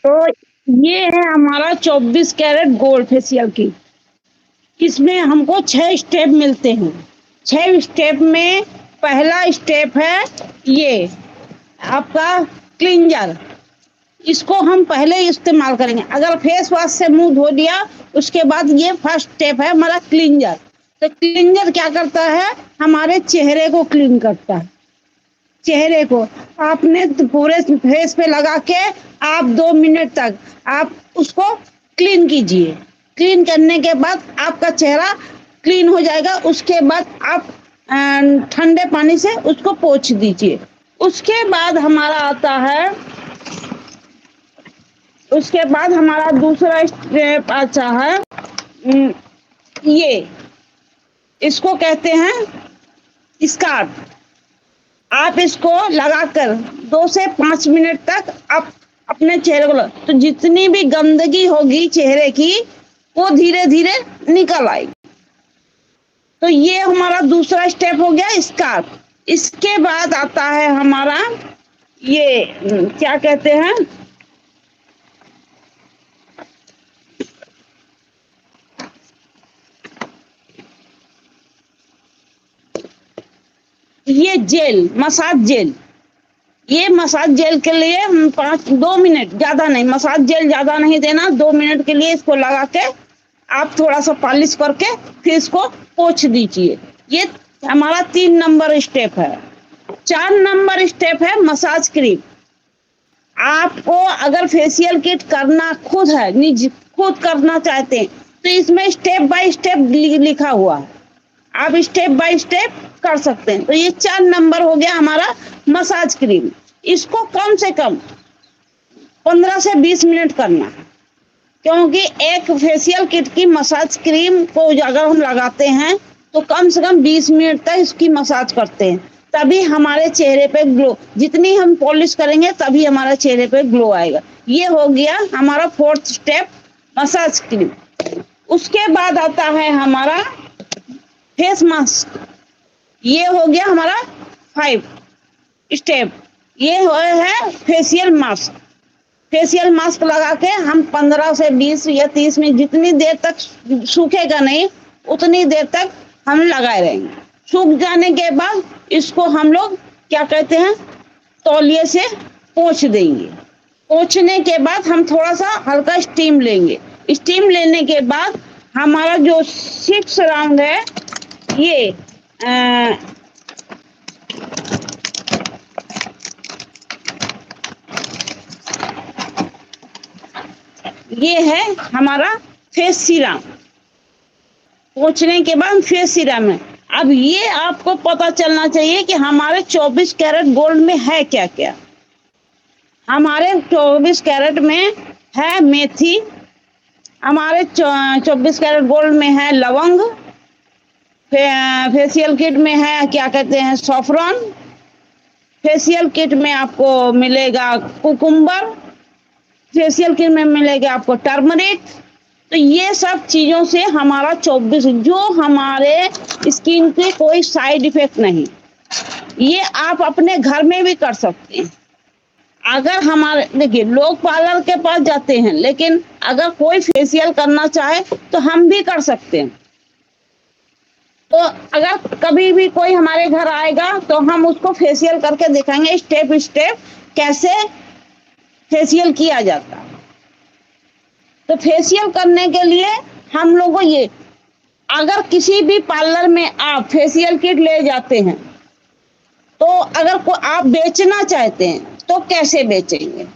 तो ये है हमारा 24 कैरेट गोल्ड फेशियल की। इसमें हमको 6 स्टेप मिलते हैं। 6 स्टेप में पहला स्टेप है ये आपका क्लींजर। इसको हम पहले इस्तेमाल करेंगे। अगर फेस वॉश से मुंह धो दिया उसके बाद ये फर्स्ट स्टेप है हमारा क्लींजर। तो क्लींजर क्या करता है, हमारे चेहरे को क्लीन करता है। चेहरे को आपने पूरे फेस पे लगा के आप 2 मिनट तक आप उसको क्लीन कीजिए। क्लीन करने के बाद आपका चेहरा क्लीन हो जाएगा। उसके बाद आप ठंडे पानी से उसको पोंछ दीजिए। उसके बाद हमारा आता है, उसके बाद हमारा दूसरा स्टेप आता है ये, इसको कहते हैं स्कार्फ। आप इसको लगाकर 2 से 5 मिनट तक आप अपने चेहरे को तो जितनी भी गंदगी होगी चेहरे की वो धीरे धीरे निकल आएगी। तो ये हमारा दूसरा स्टेप हो गया स्कार्फ। इसके बाद आता है हमारा ये क्या कहते हैं, ये जेल, मसाज जेल। ये मसाज जेल के लिए हम 2 मिनट, ज्यादा नहीं, मसाज जेल ज्यादा नहीं देना। 2 मिनट के लिए इसको लगा के आप थोड़ा सा पॉलिश करके फिर इसको पोंछ दीजिए। ये हमारा 3 नंबर स्टेप है। 4 नंबर स्टेप है मसाज क्रीम। आपको अगर फेशियल किट करना खुद है, निज खुद करना चाहते हैं तो इसमें स्टेप बाय स्टेप लिखा हुआ है, आप स्टेप बाय स्टेप कर सकते हैं। तो ये 4 नंबर हो गया हमारा मसाज क्रीम। इसको कम से कम 15 से 20 मिनट करना, क्योंकि एक फेशियल किट की मसाज क्रीम को अगर हम लगाते हैं तो कम से कम 20 मिनट तक इसकी मसाज करते हैं, तभी हमारे चेहरे पे ग्लो, जितनी हम पॉलिश करेंगे तभी हमारा चेहरे पे ग्लो आएगा। ये हो गया हमारा 4th स्टेप मसाज क्रीम। उसके बाद आता है हमारा फेस मास्क। ये हो गया हमारा 5 स्टेप। ये है फेशियल मास्क। फेशियल मास्क लगा के हम 15 से 20 या 30 मिनट, जितनी देर तक सूखेगा नहीं उतनी देर तक हम लगाए रहेंगे। सूख जाने के बाद इसको हम लोग क्या कहते हैं, तौलिए से पोंछ देंगे। पोंछने के बाद हम थोड़ा सा हल्का स्टीम लेंगे। स्टीम लेने के बाद हमारा जो 6 राउंड है ये ये है हमारा फेस सीरम। पोंछने के बाद फेस सीरम है। अब ये आपको पता चलना चाहिए कि हमारे 24 कैरेट गोल्ड में है क्या क्या। हमारे 24 कैरेट में है मेथी, हमारे 24 कैरेट गोल्ड में है लवंग, फेशियल किट में है क्या कहते हैं सॉफ्रॉन, फेशियल किट में आपको मिलेगा कुकुम्बर, फेशियल किट में मिलेगा आपको टर्मरिक। तो ये सब चीजों से हमारा 24, जो हमारे स्किन पे कोई साइड इफेक्ट नहीं, ये आप अपने घर में भी कर सकते हैं। अगर हमारे देखिए लोग पार्लर के पास जाते हैं, लेकिन अगर कोई फेशियल करना चाहे तो हम भी कर सकते हैं। तो अगर कभी भी कोई हमारे घर आएगा तो हम उसको फेशियल करके दिखाएंगे स्टेप स्टेप कैसे फेशियल किया जाता है। तो फेशियल करने के लिए हम लोगों को ये, अगर किसी भी पार्लर में आप फेशियल किट ले जाते हैं तो अगर आप बेचना चाहते हैं तो कैसे बेचेंगे,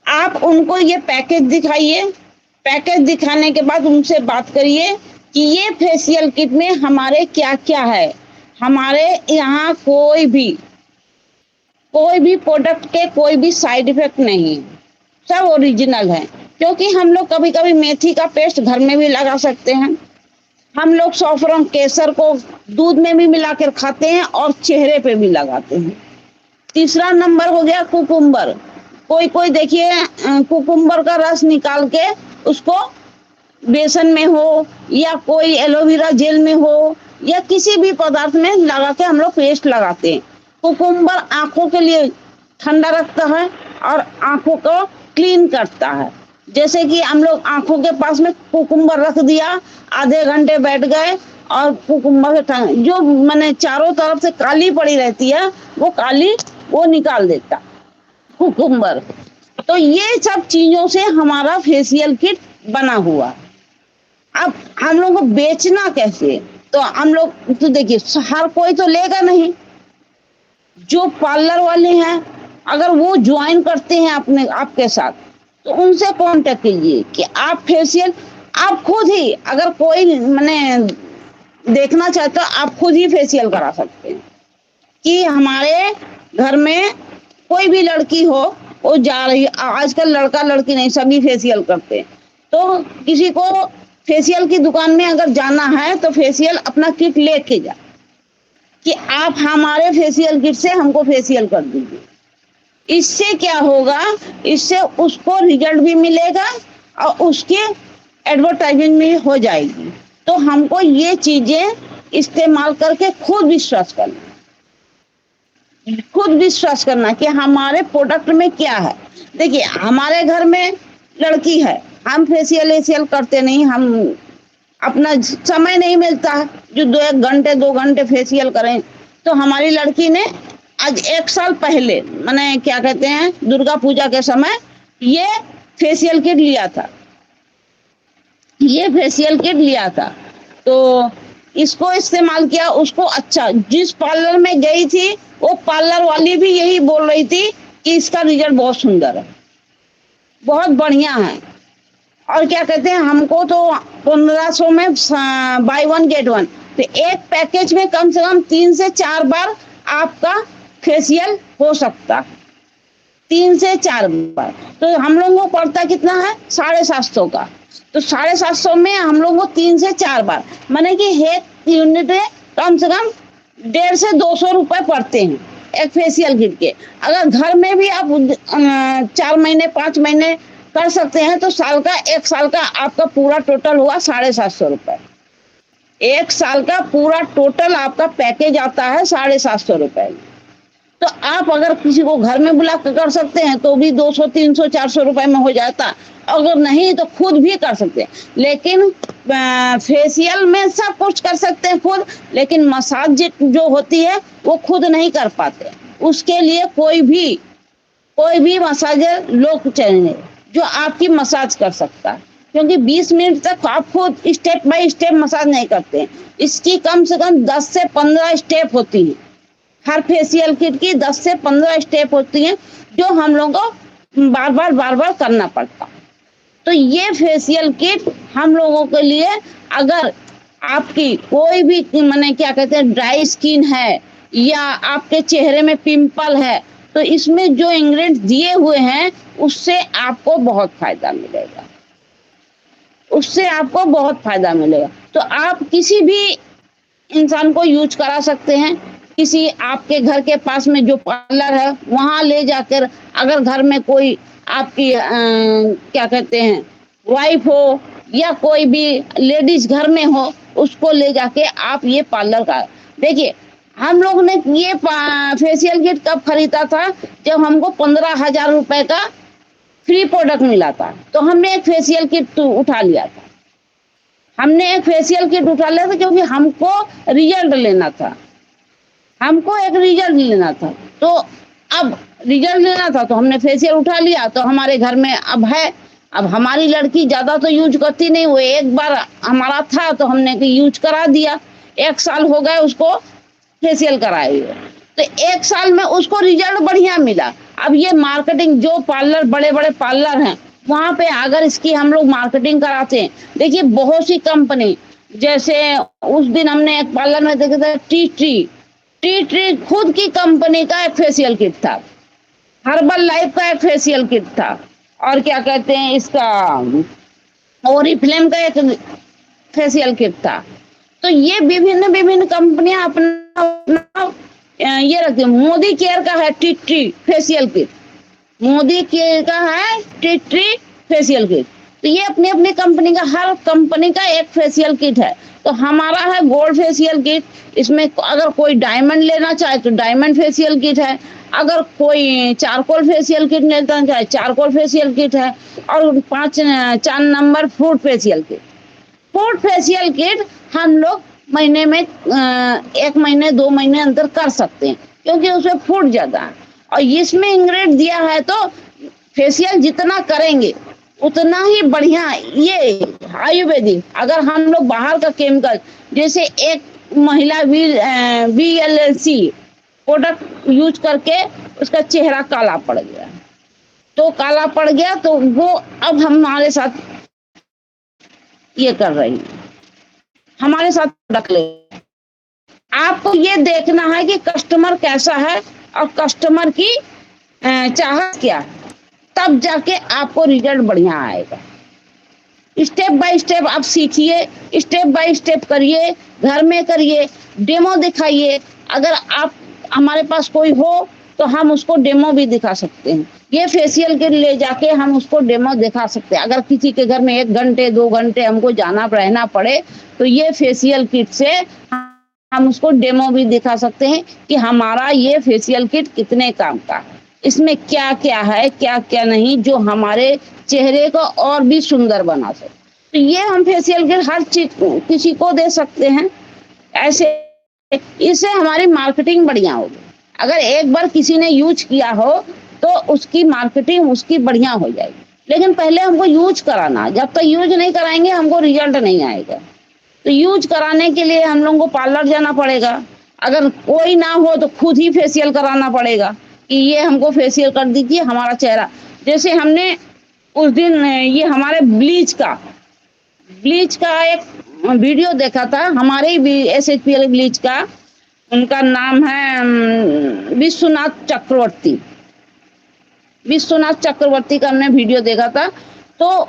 आप उनको ये पैकेज दिखाइए। पैकेज दिखाने के बाद उनसे बात करिए कि ये फेशियल किट में हमारे क्या क्या है। हमारे यहाँ कोई भी प्रोडक्ट के कोई भी साइड इफेक्ट नहीं, सब ओरिजिनल है। क्योंकि हम लोग कभी कभी मेथी का पेस्ट घर में भी लगा सकते हैं। हम लोग सॉफ्रॉन केसर को दूध में भी मिलाकर खाते हैं और चेहरे पे भी लगाते हैं। तीसरा नंबर हो गया कुकुम्बर। कोई देखिए कुकुम्बर का रस निकाल के उसको बेसन में हो या कोई एलोवेरा जेल में हो या किसी भी पदार्थ में लगा के हम लोग पेस्ट लगाते हैं। कुकुम्बर आंखों के लिए ठंडा रखता है और आंखों को क्लीन करता है। जैसे कि हम लोग आंखों के पास में कुकुम्बर रख दिया, आधे घंटे बैठ गए और कुकुम्बर से जो मैंने चारों तरफ से काली पड़ी रहती है वो काली वो निकाल देता कुकुम्बर। तो ये सब चीजों से हमारा फेशियल किट बना हुआ। अब हम लोग को बेचना कैसे, तो हम लोग तो देखिए हर कोई तो लेगा नहीं। जो पार्लर वाले हैं अगर वो ज्वाइन करते हैं अपने आपके साथ तो उनसे कांटेक्ट कीजिए कि आप फेशियल आप खुद ही अगर कोई मैंने देखना चाहता आप खुद ही फेशियल करा सकते हैं। कि हमारे घर में कोई भी लड़की हो वो जा रही, आजकल लड़का लड़की नहीं सभी फेशियल करते हैं। तो किसी को फेशियल की दुकान में अगर जाना है तो फेशियल अपना किट लेके जा कि आप हमारे फेशियल किट से हमको फेशियल कर दीजिए। इससे क्या होगा, इससे उसको रिजल्ट भी मिलेगा और उसके एडवर्टाइजमेंट भी हो जाएगी। तो हमको ये चीजें इस्तेमाल करके खुद विश्वास करना कि हमारे प्रोडक्ट में क्या है। देखिए हमारे घर में लड़की है, हम फेशियल करते नहीं, हम अपना समय नहीं मिलता है जो 2 घंटे फेशियल करें। तो हमारी लड़की ने आज 1 साल पहले मैंने क्या कहते हैं दुर्गा पूजा के समय ये फेशियल किट लिया था। तो इसको इस्तेमाल किया, उसको अच्छा, जिस पार्लर में गई थी वो पार्लर वाली भी यही बोल रही थी कि इसका रिजल्ट बहुत सुंदर है, बहुत बढ़िया है। और क्या कहते हैं हमको तो 1500 में बाय 1 गेट 1, तो एक पैकेज में कम से कम 3 से 4 बार आपका फेशियल हो सकता, 3 से 4 बार। तो हम लोगों को पड़ता कितना है 750 का। तो 750 में हम लोगों को 3 से 4 बार माने कि एक यूनिट में कम से कम 150 से 200 रुपए पड़ते हैं एक फेशियल किट के। अगर घर में भी आप 4 महीने 5 महीने कर सकते हैं तो 1 साल का आपका पूरा टोटल हुआ 750 रुपए। 1 साल का पूरा टोटल आपका पैकेज आता है 750 रुपए। तो आप अगर किसी को घर में बुला कर सकते हैं तो भी 200 300 400 रुपए में हो जाता। अगर नहीं तो खुद भी कर सकते हैं। लेकिन फेशियल में सब कुछ कर सकते हैं खुद, लेकिन मसाज जो होती है वो खुद नहीं कर पाते। उसके लिए कोई भी मसाजर लोग चाहिए जो आपकी मसाज कर सकता है, क्योंकि 20 मिनट तक आप खुद स्टेप बाय स्टेप मसाज नहीं करते हैं। इसकी कम से कम 10 से 15 स्टेप होती है। हर फेशियल किट की 10 से 15 स्टेप होती हैं जो हम लोगों को बार बार करना पड़ता। तो ये फेशियल किट हम लोगों के लिए, अगर आपकी कोई भी माने क्या कहते हैं ड्राई स्किन है या आपके चेहरे में पिंपल है, तो इसमें जो इंग्रेडिएंट दिए हुए हैं उससे आपको बहुत फायदा मिलेगा। तो आप किसी भी इंसान को यूज करा सकते हैं। किसी आपके घर के पास में जो पार्लर है वहां ले जाकर, अगर घर में कोई आपकी क्या कहते हैं वाइफ हो या कोई भी लेडीज घर में हो, उसको ले जाके आप ये पार्लर का देखिए। हम लोग ने ये फेशियल किट कब खरीदा था, जब हमको 15,000 रुपए का फ्री प्रोडक्ट मिला था। तो हमने एक फेशियल किट उठा लिया था क्योंकि हमको रिजल्ट लेना था। तो अब रिजल्ट लेना था तो हमने फेशियल उठा लिया। तो हमारे घर में अब है, अब हमारी लड़की ज्यादा तो यूज करती नहीं, वो एक बार हमारा था तो हमने यूज करा दिया। 1 साल हो गए उसको फेशियल कराए हुए, तो 1 साल में उसको रिजल्ट बढ़िया मिला। अब ये मार्केटिंग जो पार्लर बड़े पार्लर हैं वहां पे अगर इसकी हम लोग मार्केटिंग कराते हैं, देखिए बहुत सी कंपनी, जैसे उस दिन हमने एक पार्लर में देखा था टी ट्री खुद की कंपनी का एक फेशियल किट था, हर्बल लाइफ का एक फेशियल किट था, और क्या कहते हैं इसका ओरिफ्लेम का एक फेशियल किट था। तो ये विभिन्न कंपनियां अपना ये रखती है। मोदी केयर का है tea tree facial kit, Modi care का है टी ट्री फेशियल किट। तो ये अपनी अपनी कंपनी का, हर कंपनी का एक फेशियल किट है। तो हमारा है गोल्ड फेशियल किट, इसमें अगर कोई डायमंड लेना चाहे तो डायमंड फेशियल किट है, अगर कोई चारकोल फेशियल किट लेना चाहे चारकोल फेशियल किट है, और 4 number fruit facial kit. Fruit facial kit हम लोग महीने में 1 महीने 2 महीने अंदर कर सकते हैं, क्योंकि उसमें फूड ज्यादा है और इसमें इंग्रेडिएंट दिया है, तो फेशियल जितना करेंगे उतना ही बढ़िया। ये आयुर्वेदिक, अगर हम लोग बाहर का केमिकल, जैसे एक महिला VLC प्रोडक्ट यूज करके उसका चेहरा काला पड़ गया, तो काला पड़ गया तो वो अब हमारे साथ ये कर रही है, हमारे साथ प्रोडक्ट ले। आपको ये देखना है कि कस्टमर कैसा है और कस्टमर की चाहत क्या है, तब जाके आपको रिजल्ट बढ़िया आएगा। स्टेप बाय स्टेप आप सीखिए, स्टेप बाय स्टेप करिए, घर में करिए, डेमो दिखाइए। अगर आप हमारे पास कोई हो तो हम उसको डेमो भी दिखा सकते हैं। ये फेशियल किट ले जाके हम उसको डेमो दिखा सकते हैं। अगर किसी के घर में 1 घंटे 2 घंटे हमको जाना रहना पड़े तो ये फेशियल किट से हम उसको डेमो भी दिखा सकते हैं कि हमारा ये फेशियल किट कितने काम का है, इसमें क्या क्या है क्या क्या नहीं, जो हमारे चेहरे को और भी सुंदर बना सके। तो ये हम फेशियल किट हर चीज किसी को दे सकते हैं। ऐसे इससे हमारी मार्केटिंग बढ़िया होगी। अगर एक बार किसी ने यूज किया हो तो उसकी मार्केटिंग उसकी बढ़िया हो जाएगी, लेकिन पहले हमको यूज कराना, जब तक यूज नहीं कराएंगे हमको रिजल्ट नहीं आएगा। तो यूज कराने के लिए हम लोगों को पार्लर जाना पड़ेगा, अगर कोई ना हो तो खुद ही फेशियल कराना पड़ेगा कि ये हमको फेशियल कर दीजिए हमारा चेहरा। जैसे हमने उस दिन ये हमारे ब्लीच का एक वीडियो देखा था, हमारे ही SHPL ब्लीच का, उनका नाम है विश्वनाथ चक्रवर्ती का हमने वीडियो देखा था। तो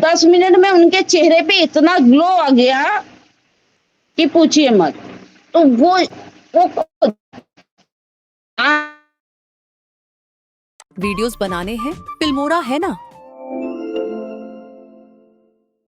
10 मिनट में उनके चेहरे पे इतना ग्लो आ गया कि पूछिए मत। तो वो वीडियोस बनाने हैं, फिल्मोरा है ना।